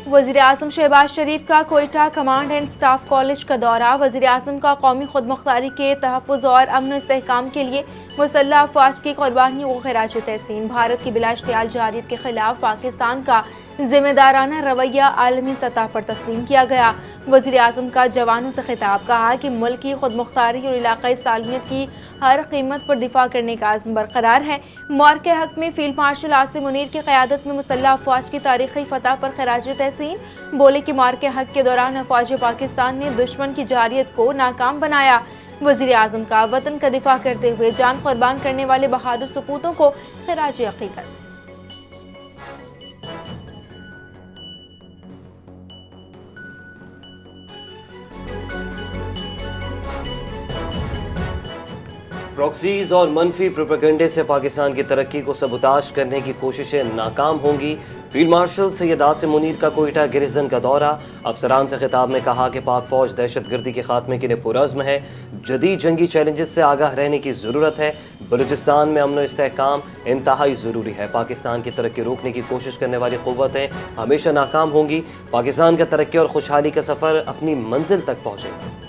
वज़ीर आज़म शहबाज शरीफ का Quetta command and staff college का दौरा। वज़ीर आज़म का कौमी खुदमुख्तारी के तहफ़्फ़ुज़ और अमन इस्तेहकाम के लिए मुसल्लह अफ़वाज की क़ुरबानियों को ख़िराज तहसीन। भारत की बिला इश्तियाल जारियत के ख़िलाफ़ पाकिस्तान का ज़िम्मेदाराना रवैया आलमी सतह पर तस्लीम किया गया। वज़ीर आज़म का जवानों से खिताब, कहा कि मुल्क की खुदमुख्तारी और इलाक़ाई सालमियत की हर कीमत पर दिफा करने का आज़म बरकरार है। मार्के हक में फील्ड मार्शल आसिम मुनीर की क़यादत में मुसल्लह अफ़वाज की तारीख़ी फ़तह पर ख़िराज तहसीन। बोले कि मार्के हक के दौरान अफ़वाज पाकिस्तान ने दुश्मन की जारियत को नाकाम बनाया। वज़ीर आज़म का वतन का दिफा करते हुए जान कुर्बान करने वाले बहादुर सपूतों को ख़िराज अक़ीक़त। प्रॉक्सीज और मनफी प्रोपेगेंडे से पाकिस्तान की तरक्की को सबूताश करने की कोशिशें नाकाम होंगी। फील्ड मार्शल सैयद आसिम मुनीर का कोयटा गिरिजन का दौरा। अफसरान से खिताब में कहा कि पाक फौज दहशतगर्दी के खात्मे के लिए पुरज़्म है। जदीद जंगी चैलेंजेस से आगाह रहने की ज़रूरत है। बलूचिस्तान में अमन इस्तेहकाम इंतहाई ज़रूरी है। पाकिस्तान की तरक्की रोकने की कोशिश करने वाली क़ुव्वतें हमेशा नाकाम होंगी। पाकिस्तान का तरक्की और खुशहाली का सफ़र अपनी मंजिल तक पहुँचेगा।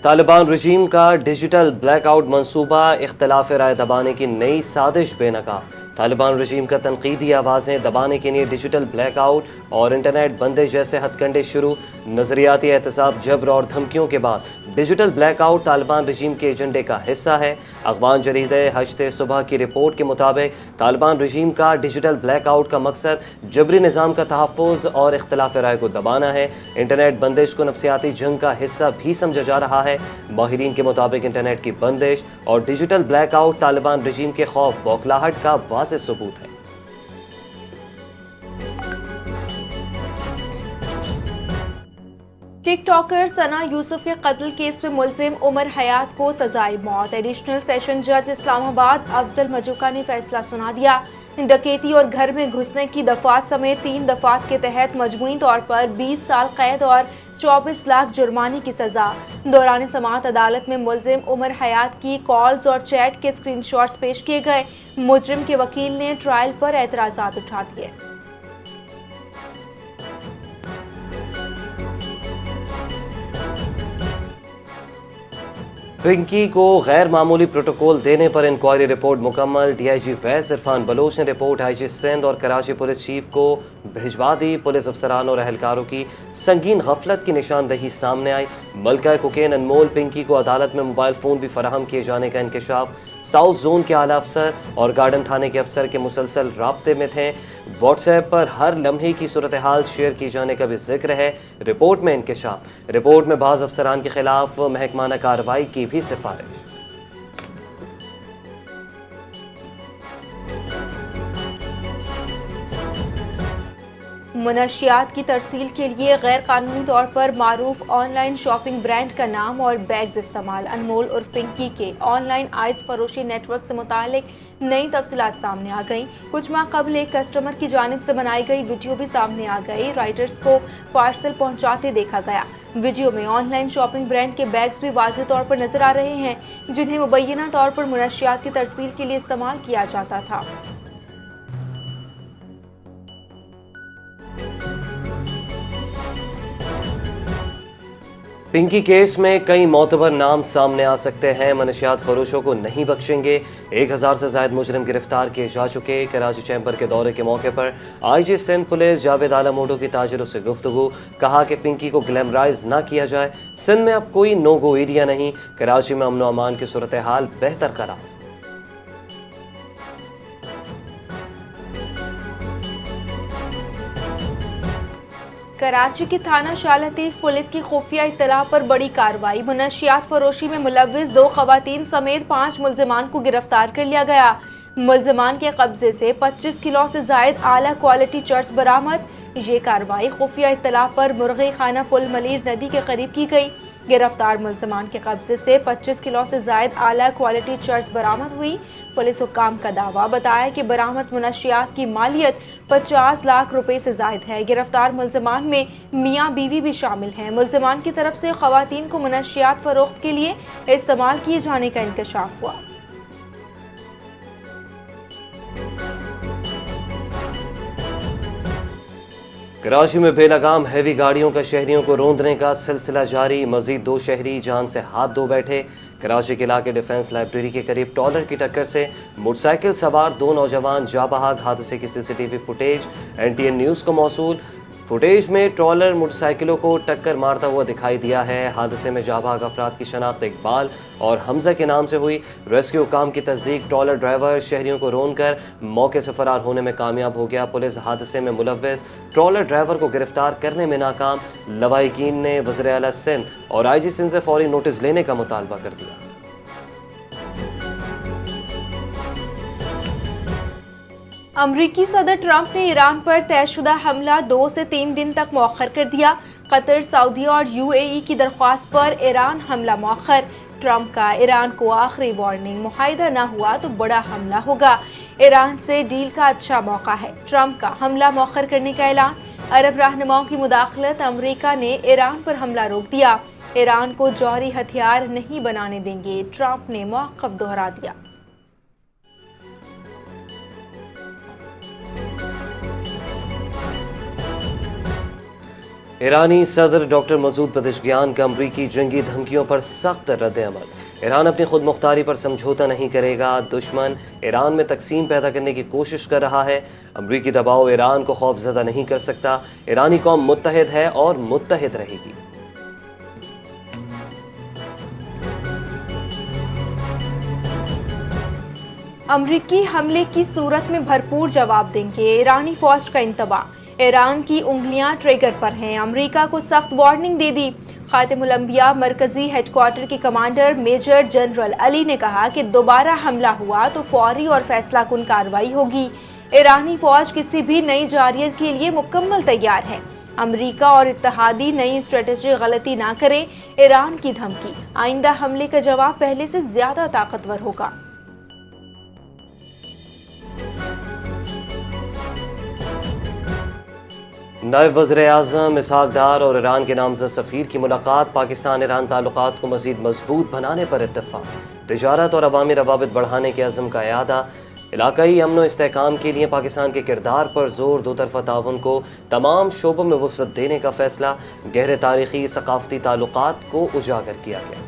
तालिबान रजीम का डिजिटल ब्लैकआउट मंसूबा इख्तिलाफ राय दबाने की नई साजिश बेनकाब। तालिबान रजीम का तनकीदी आवाज़ें दबाने के लिए डिजिटल ब्लैकआउट और इंटरनेट बंदिश जैसे हथकंडे शुरू। नज़रियाती एहतसाब, जबर और धमकियों के बाद डिजिटल ब्लैकआउट तालिबान रजीम के एजेंडे का हिस्सा है। अखबार जरीदे हश्ते सुबह की रिपोर्ट के मुताबिक तालिबान रजीम का डिजिटल ब्लैकआउट का मकसद जबरी निज़ाम का तहफ़्फ़ुज़ और इख्तिलाफ राय को दबाना है। इंटरनेट बंदिश को नफसियाती जंग का हिस्सा भी समझा जा रहा है। माहिरीन के मुताबिक इंटरनेट की बंदिश और डिजिटल ब्लैकआउट तालिबान रजीम के खौफ बौखलाहट का वाज़ेह सबूत है। टिक टॉकर सना यूसुफ के कत्ल केस में मुलजिम उमर हयात को सजाए मौत। एडिशनल सेशन जज इस्लामाबाद अफजल मजूका ने फैसला सुना दिया। डकैती और घर में घुसने की दफात समेत 3 दफात के तहत मजमूई तौर पर 20 साल कैद और 24 लाख जुर्माने की सजा। दौरान समाअत अदालत में मुलजिम उमर हयात की कॉल्स और चैट के स्क्रीनशॉट्स पेश किए गए। मुजरिम के वकील ने ट्रायल पर एतराज़ात उठा दिए। पिंकी को गैर मामूली प्रोटोकॉल देने पर इंक्वायरी रिपोर्ट मुकम्मल। डीआईजी वैस इरफान बलोच ने रिपोर्ट आईजी सिंध और कराची पुलिस चीफ को भिजवा दी। पुलिस अफसरान और अहलकारों की संगीन गफलत की निशानदही सामने आई। मलका कोकेन अनमोल पिंकी को अदालत में मोबाइल फ़ोन भी फराहम किए जाने का इंकशाफ। साउथ जोन के आला अफसर और गार्डन थाने के अफसर के मुसलसल राब्ते में थे। व्हाट्सएप पर हर लम्हे की सूरत हाल शेयर किए जाने का भी जिक्र है। रिपोर्ट में इंकशाफ। रिपोर्ट में बाज़ अफसरान के खिलाफ महकमाना कार्रवाई की भी सिफारिश। मुनशियात की तरसील के लिए गैर कानूनी तौर पर मारूफ ऑनलाइन शॉपिंग ब्रांड का नाम और बैग्स इस्तेमाल। अनमोल और पिंकी के ऑनलाइन आइस फरोशी नेटवर्क से मुतालिक नई तफसीलात सामने आ गई। कुछ माह कबल एक कस्टमर की जानिब से बनाई गई वीडियो भी सामने आ गई। राइटर्स को पार्सल पहुंचाते देखा गया। वीडियो में ऑनलाइन शॉपिंग ब्रांड के बैग्स भी वाज़ेह तौर पर नजर आ रहे हैं, जिन्हें मुबैना तौर पर मुनशियात की तरसील के लिए इस्तेमाल किया जाता था। पिंकी केस में कई मोतबर नाम सामने आ सकते हैं। मनशियात फरोशों को नहीं बख्शेंगे। 1000 से ज़ायद मुजरिम गिरफ्तार किए जा चुके। कराची चैम्बर के दौरे के मौके पर आईजी सिंध पुलिस जावेद आलम ओडो की ताजिरों से गुफ्तगू। कहा कि पिंकी को ग्लैमराइज ना किया जाए। सिंध में अब कोई नो गो एरिया नहीं। कराची में अमन व अमान की सूरत हाल बेहतर करार। कराची की थाना शाह लतीफ पुलिस की खुफिया इत्तला पर बड़ी कार्रवाई। मुनशियात फरोशी में मुलव्विस 2 खवातीन समेत 5 मुल्जिमान को गिरफ्तार कर लिया गया। मुल्जिमान के कब्जे से 25 किलो से जायद आला क्वालिटी चर्स बरामद। ये कार्रवाई खुफिया इत्तला पर मुर्गी खाना पुल मलीर नदी के करीब की गई। गिरफ्तार मुल्जिमान के कब्जे से 25 किलो से जायद आला क्वालिटी चर्स बरामद हुई। पुलिस हुक्काम का दावा बताया कि बरामद मुनशियात की मालियत 50 लाख रुपए से जायद है। गिरफ्तार मुल्जिमान में मियाँ बीवी भी शामिल हैं। मुल्जिमान की तरफ से खवातीन को मुनशियात फरोख्त के लिए इस्तेमाल किए जाने का इंकशाफ हुआ। کراچی میں بے لگام ہیوی گاڑیوں کا شہریوں کو روندنے کا سلسلہ جاری، مزید 2 شہری جان سے ہاتھ دھو بیٹھے۔ کراچی کے علاقے ڈیفنس لائبریری کے قریب ٹرالر کی ٹکر سے موٹر سائیکل سوار 2 نوجوان جاں بحق، حادثے کی CCTV فوٹیج NTN نیوز کو موصول۔ فوٹیج میں ٹرالر موٹر سائیکلوں کو ٹکر مارتا ہوا دکھائی دیا ہے۔ حادثے میں جاں بحق افراد کی شناخت اقبال اور حمزہ کے نام سے ہوئی۔ ریسکیو حکام کی تصدیق، ٹرالر ڈرائیور شہریوں کو رون کر موقع سے فرار ہونے میں کامیاب ہو گیا۔ پولیس حادثے میں ملوث ٹرالر ڈرائیور کو گرفتار کرنے میں ناکام۔ لواحقین نے وزیر اعلیٰ سندھ اور IG سندھ سے فوری نوٹس لینے کا مطالبہ کر دیا۔ امریکی صدر ٹرمپ نے ایران پر طے شدہ حملہ 2 سے 3 دن تک مؤخر کر دیا۔ قطر، سعودی اور UAE کی درخواست پر ایران حملہ مؤخر۔ ٹرمپ کا ایران کو آخری وارننگ، معاہدہ نہ ہوا تو بڑا حملہ ہوگا۔ ایران سے ڈیل کا اچھا موقع ہے، ٹرمپ کا حملہ مؤخر کرنے کا اعلان۔ عرب رہنماؤں کی مداخلت، امریکہ نے ایران پر حملہ روک دیا۔ ایران کو جوہری ہتھیار نہیں بنانے دیں گے، ٹرمپ نے موقف دہرا دیا۔ ایرانی صدر ڈاکٹر مسعود پزشکیان کا امریکی جنگی دھمکیوں پر سخت رد عمل۔ ایران اپنی خود مختاری پر سمجھوتا نہیں کرے گا، دشمن ایران میں تقسیم پیدا کرنے کی کوشش کر رہا ہے۔ امریکی دباؤ ایران کو خوف زدہ نہیں کر سکتا، ایرانی قوم متحد ہے اور متحد رہے گی۔ امریکی حملے کی صورت میں بھرپور جواب دیں گے، ایرانی فوج کا انتباہ۔ ایران کی انگلیاں ٹریگر پر ہیں، امریکہ کو سخت وارننگ دے دی۔ خاتم الانبیاء مرکزی ہیڈ کوارٹر کے کمانڈر میجر جنرل علی نے کہا کہ دوبارہ حملہ ہوا تو فوری اور فیصلہ کن کارروائی ہوگی۔ ایرانی فوج کسی بھی نئی جارحیت کے لیے مکمل تیار ہے۔ امریکہ اور اتحادی نئی اسٹریٹجی غلطی نہ کریں، ایران کی دھمکی، آئندہ حملے کا جواب پہلے سے زیادہ طاقتور ہوگا۔ نائب وزیر اعظم اسحاق ڈار اور ایران کے نامزد سفیر کی ملاقات، پاکستان ایران تعلقات کو مزید مضبوط بنانے پر اتفاق، تجارت اور عوامی روابط بڑھانے کے عزم کا اعادہ، علاقائی امن و استحکام کے لیے پاکستان کے کردار پر زور، دو طرفہ تعاون کو تمام شعبوں میں وسعت دینے کا فیصلہ، گہرے تاریخی ثقافتی تعلقات کو اجاگر کیا گیا۔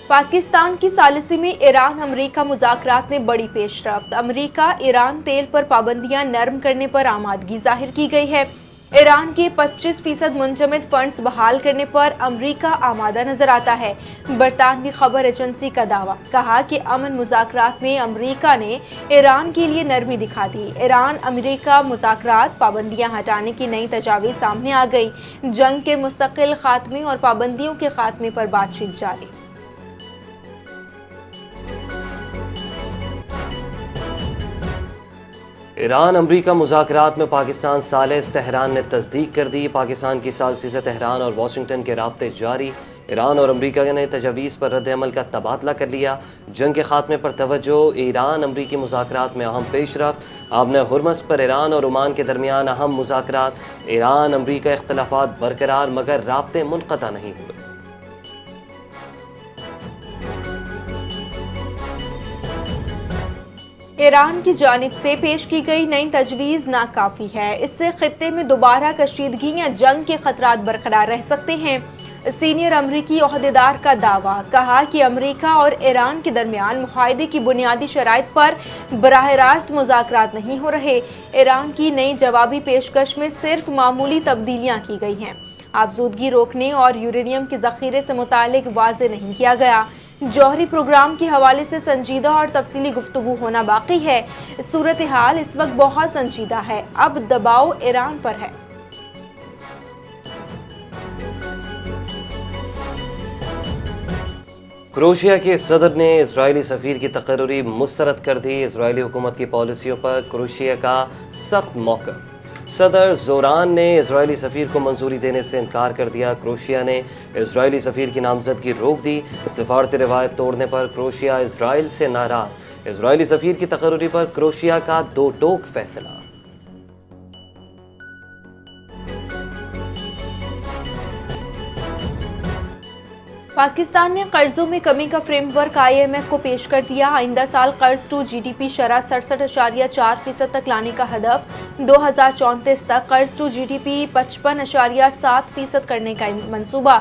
پاکستان کی ثالثی میں ایران امریکہ مذاکرات میں بڑی پیش رفت، امریکہ ایران تیل پر پابندیاں نرم کرنے پر آمادگی ظاہر کی گئی ہے۔ ایران کے 25% منجمد فنڈز بحال کرنے پر امریکہ آمادہ نظر آتا ہے۔ برطانوی خبر ایجنسی کا دعویٰ، کہا کہ امن مذاکرات میں امریکہ نے ایران کے لیے نرمی دکھا دی۔ ایران امریکہ مذاکرات، پابندیاں ہٹانے کی نئی تجاویز سامنے آ گئی، جنگ کے مستقل خاتمے اور پابندیوں کے خاتمے پر بات چیت جاری۔ ایران امریکہ مذاکرات میں پاکستان ثالث، تہران نے تصدیق کر دی۔ پاکستان کی ثالثی سے تہران اور واشنگٹن کے رابطے جاری، ایران اور امریکہ نے تجاویز پر رد عمل کا تبادلہ کر لیا۔ جنگ کے خاتمے پر توجہ، ایران امریکی مذاکرات میں اہم پیش رفت، آبنہ ہرمز پر ایران اور عمان کے درمیان اہم مذاکرات، ایران امریکہ اختلافات برقرار مگر رابطے منقطع نہیں ہوئے۔ ایران کی جانب سے پیش کی گئی نئی تجویز ناکافی ہے، اس سے خطے میں دوبارہ کشیدگی یا جنگ کے خطرات برقرار رہ سکتے ہیں۔ سینئر امریکی عہدیدار کا دعویٰ، کہا کہ امریکہ اور ایران کے درمیان معاہدے کی بنیادی شرائط پر براہ راست مذاکرات نہیں ہو رہے۔ ایران کی نئی جوابی پیشکش میں صرف معمولی تبدیلیاں کی گئی ہیں، آبزودگی روکنے اور یورینیم کے ذخیرے سے متعلق واضح نہیں کیا گیا۔ جوہری پروگرام کے حوالے سے سنجیدہ اور تفصیلی گفتگو ہونا باقی ہے۔ صورتحال اس وقت بہت سنجیدہ ہے، اب دباؤ ایران پر ہے۔ کروشیا کے صدر نے اسرائیلی سفیر کی تقرری مسترد کر دی، اسرائیلی حکومت کی پالیسیوں پر کروشیا کا سخت موقف، صدر زوران نے اسرائیلی سفیر کو منظوری دینے سے انکار کر دیا، کروشیا نے اسرائیلی سفیر کی نامزدگی روک دی، سفارتی روایت توڑنے پر کروشیا اسرائیل سے ناراض، اسرائیلی سفیر کی تقرری پر کروشیا کا دو ٹوک فیصلہ۔ पाकिस्तान ने कर्जों में कमी का फ्रेमवर्क IMF को पेश कर दिया। आइंदा साल कर्ज टू GDP शरह 67.4% तक लाने का हदफ, 2034 तक कर्ज टू GDP 55.7% करने का मंसूबा।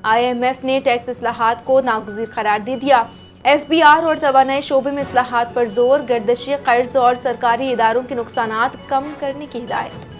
IMF ने टैक्स इस्लाहात को नागुज़ीर करार दे दिया। FBR और तवानाई शोबे में इस्लाहात पर जोर, गर्दिशी कर्ज और सरकारी इदारों के नुकसानात कम करने की हिदायत।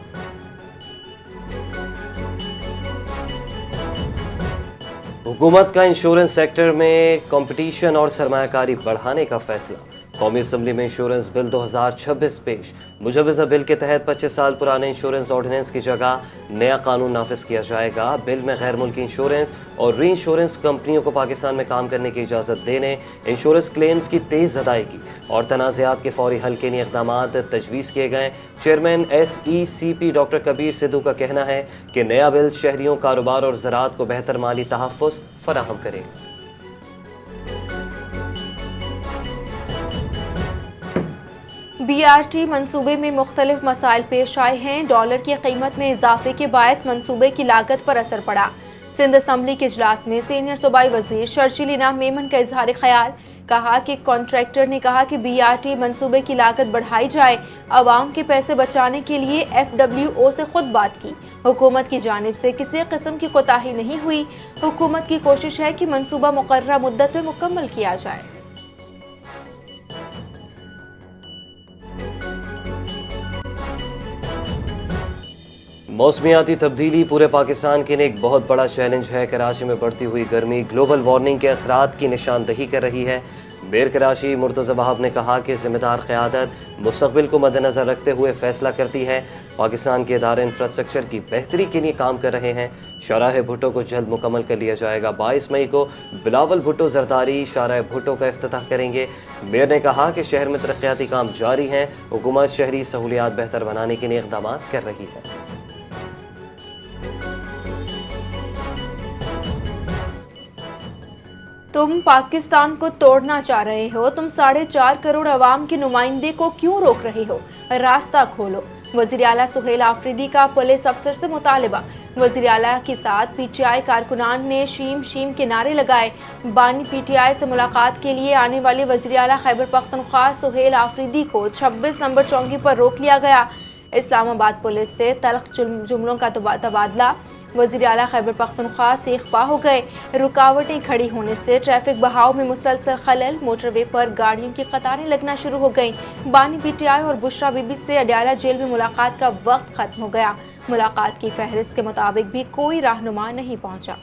हुकूमत का इंश्योरेंस सेक्टर में कंपटीशन और सरमायाकारी बढ़ाने का फैसला। कौमी असम्बली में इंश्योरेंस बिल 2026 पेश। मुजवज़ा बिल के तहत 25 साल पुराने इंश्योरेंस ऑर्डिनेंस की जगह नया कानून नाफिज किया जाएगा। बिल में गैर मुल्की इंश्योरेंस और री इंश्योरेंस कंपनियों को पाकिस्तान में काम करने की इजाज़त देने, इंश्योरेंस क्लेम्स की तेज़ अदायगी और तनाज़ात के फौरी हल के लिए इक़दाम तजवीज़ किए गए। Chairman SECP doctor Kabir Sidhu का कहना है कि नया बिल शहरियों, कारोबार और ज़राअत को बेहतर माली तहफ़्फ़ुज़ फराहम करेगा। BRT मंसूबे में मुख्तलिफ मसाइल पेश आए हैं। डॉलर की कीमत में इजाफे के बायस मंसूबे की लागत पर असर पड़ा। सिंध असम्बली के इजलास में सीनियर सूबाई वजीर शर्जील इनाम मेमन का इजहार ख्याल, कहा कि कॉन्ट्रैक्टर ने कहा कि BRT मंसूबे की लागत बढ़ाई जाए। अवाम के पैसे बचाने के लिए FWO से खुद बात की। हुकूमत की जानिब से किसी किस्म की कोताही नहीं हुई। हुकूमत की कोशिश है कि मंसूबा मुकर्ररा मुद्दत में मुकम्मल किया जाए। मौसमियाती तब्दीली पूरे पाकिस्तान के लिए एक बहुत बड़ा चैलेंज है। कराची में बढ़ती हुई गर्मी ग्लोबल वार्मिंग के असरात की निशानदही कर रही है। मेयर कराची मुर्तज़ा वहाब ने कहा कि ज़िम्मेदार क़यादत मुस्तक़बिल को मद्देनज़र रखते हुए फ़ैसला करती है। पाकिस्तान के इदारे इंफ्रास्ट्रक्चर की बेहतरी के लिए काम कर रहे हैं। शाहराह भुट्टो को जल्द मुकम्मल कर लिया जाएगा। 22 मई को बिलावल भुट्टो जरदारी शाहराह भुट्टो का इफ्तिताह करेंगे। मेयर ने कहा कि शहर में तरक्याती काम जारी हैं। हुकूमत शहरी सहूलियात बेहतर बनाने के लिए इक़दाम कर रही है। तुम पाकिस्तान को तोड़ना चाह रहे हो, तुम 4.5 करोड़ अवाम के नुमाइंदे को क्यों रोक रहे हो? रास्ता खोलो। वज़ीर आला सुहेल आफरीदी का पुलिस अफसर से मुतालबा। वज़ीर आला के साथ PTI कारकुनान ने शीम शीम के नारे लगाए। बानी PTI से मुलाकात के लिए आने वाले वज़ीर आला खैबर पख्तूनख्वा सुहेल आफरीदी को 26 नंबर चौकी पर रोक लिया गया। इस्लामाबाद पुलिस से तल्ख जुमलों का तबादला। वज़ीर आला खैबर पख्तूनख्वा से इख्फा हो गए। रुकावटें खड़ी होने से ट्रैफिक बहाव में मुसलसल खलल, मोटरवे पर गाड़ियों की कतारें लगना शुरू हो गईं। बानी PTI और बुशरा बीबी से अडयाला जेल में मुलाकात का वक्त खत्म हो गया। मुलाकात की फहरिस्त के मुताबिक भी कोई रहनुमा नहीं पहुंचा।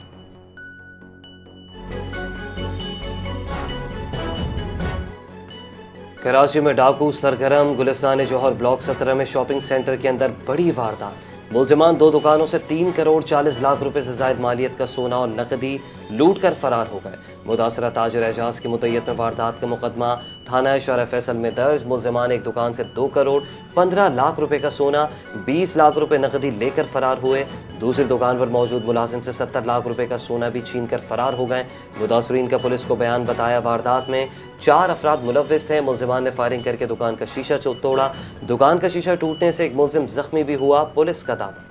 कराची में डाकू सरगर्म। गुलिस्तान जौहर ब्लॉक 17 में शॉपिंग सेंटर के अंदर बड़ी वारदात। मुलजिमान 2 दुकानों से 3 करोड़ 40 लाख रुपए से ज़ायद मालियत का सोना और नकदी लूट कर फरार हो गए। मुतासरा ताजिर एजाज की मुद्दत में वारदात का मुकदमा थाना शाहरा फैसल में दर्ज। मुलजिमान एक दुकान से 2 करोड़ 15 लाख रुपए का सोना, 20 लाख रुपए नकदी लेकर फरार हुए। दूसरी दुकान पर मौजूद मुलाजिम से 70 लाख रुपए का सोना भी छीन कर फरार हो गए। मुतासरीन का पुलिस को बयान बताया। वारदात में 4 अफराद मुलव्विस थे। मुलजिमान ने फायरिंग करके दुकान का शीशा तोड़ा। दुकान का शीशा टूटने से एक मुलजिम जख्मी भी हुआ, पुलिस का दावा।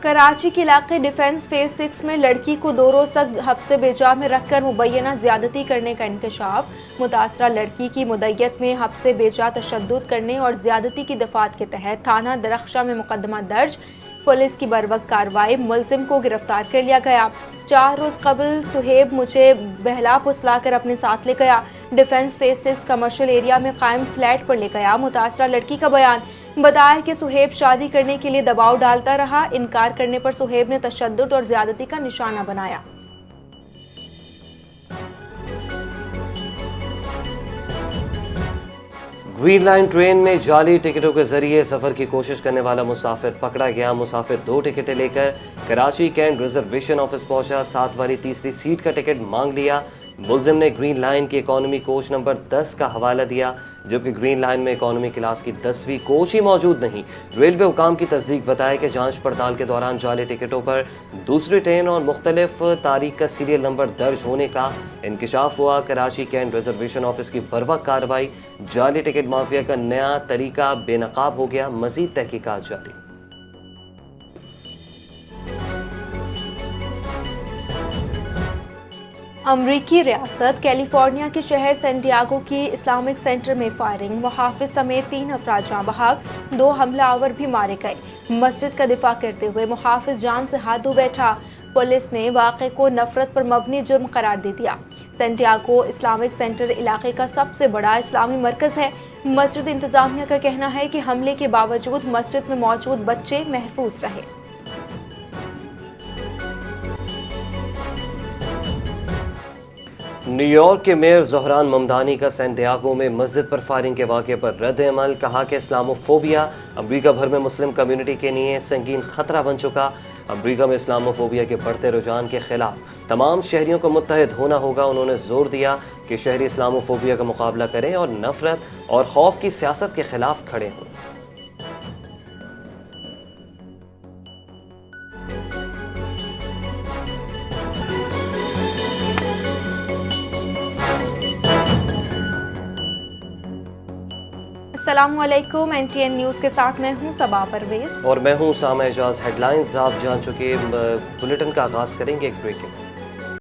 कराची के इलाके डिफेंस फेज 6 में लड़की को 2 रोज तक हब्से बेजा में रखकर मुबैना ज्यादती करने का इंकशाफ। मुतासरा लड़की की मुद्दत में हब्से बेजा तशद्दुद करने और ज्यादती की दफात के तहत थाना दरख्शा में मुकदमा दर्ज। पुलिस की बरवक्त कार्रवाई, मुलजिम को गिरफ्तार कर लिया गया। 4 रोज कबल सुहेब मुझे बहला फुसला कर अपने साथ ले गया। डिफेंस फेज 6 कमर्शियल एरिया में कायम फ्लैट पर ले गया। मुतासरा लड़की का बयान, बताया कि सुहेब शादी करने के लिए दबाव डालता रहा। इनकार करने पर सुहेब ने तशद्दुद और ज्यादती का निशाना बनाया। ग्रीन लाइन ट्रेन में जाली टिकटों के जरिए सफर की कोशिश करने वाला मुसाफिर पकड़ा गया। मुसाफिर 2 टिकटें लेकर कराची कैंट रिजर्वेशन ऑफिस पहुंचा। साथ वाली तीसरी सीट का टिकट मांग लिया। ملزم نے گرین لائن کی اکانومی کوچ نمبر 10 کا حوالہ دیا، جبکہ گرین لائن میں اکانومی کلاس کی 10ویں کوچ ہی موجود نہیں۔ ریلوے حکام کی تصدیق بتائے کہ جانچ پڑتال کے دوران جعلی ٹکٹوں پر دوسری ٹرین اور مختلف تاریخ کا سیریل نمبر درج ہونے کا انکشاف ہوا۔ کراچی کینٹ ریزرویشن آفس کی بروقت کارروائی، جعلی ٹکٹ مافیا کا نیا طریقہ بے نقاب ہو گیا، مزید تحقیقات جاری۔ امریکی ریاست کیلیفورنیا کے شہر سین ڈیاگو کی اسلامک سینٹر میں فائرنگ، محافظ سمیت 3 افراد جاں بحق، 2 حملہ آور بھی مارے گئے۔ مسجد کا دفاع کرتے ہوئے محافظ جان سے ہاتھ دھو بیٹھا۔ پولیس نے واقعے کو نفرت پر مبنی جرم قرار دے دیا۔ سین ڈیاگو اسلامک سینٹر علاقے کا سب سے بڑا اسلامی مرکز ہے۔ مسجد انتظامیہ کا کہنا ہے کہ حملے کے باوجود مسجد میں موجود بچے محفوظ رہے۔ نیو یارک کے میئر زہران ممدانی کا سین ڈیاگو میں مسجد پر فائرنگ کے واقعے پر رد عمل، کہا کہ اسلاموفوبیا امریکہ بھر میں مسلم کمیونٹی کے لیے سنگین خطرہ بن چکا۔ امریکہ میں اسلاموفوبیا کے بڑھتے رجحان کے خلاف تمام شہریوں کو متحد ہونا ہوگا۔ انہوں نے زور دیا کہ شہری اسلاموفوبیا کا مقابلہ کریں اور نفرت اور خوف کی سیاست کے خلاف کھڑے ہوں۔ السلام علیکم، NTN نیوز کے ساتھ میں ہوں صبا پرویز اور میں ہوں سامع اعجاز۔ ہیڈ لائنز آپ جان چکے، بلیٹن کا آغاز کریں گے ایک بریک کے بعد۔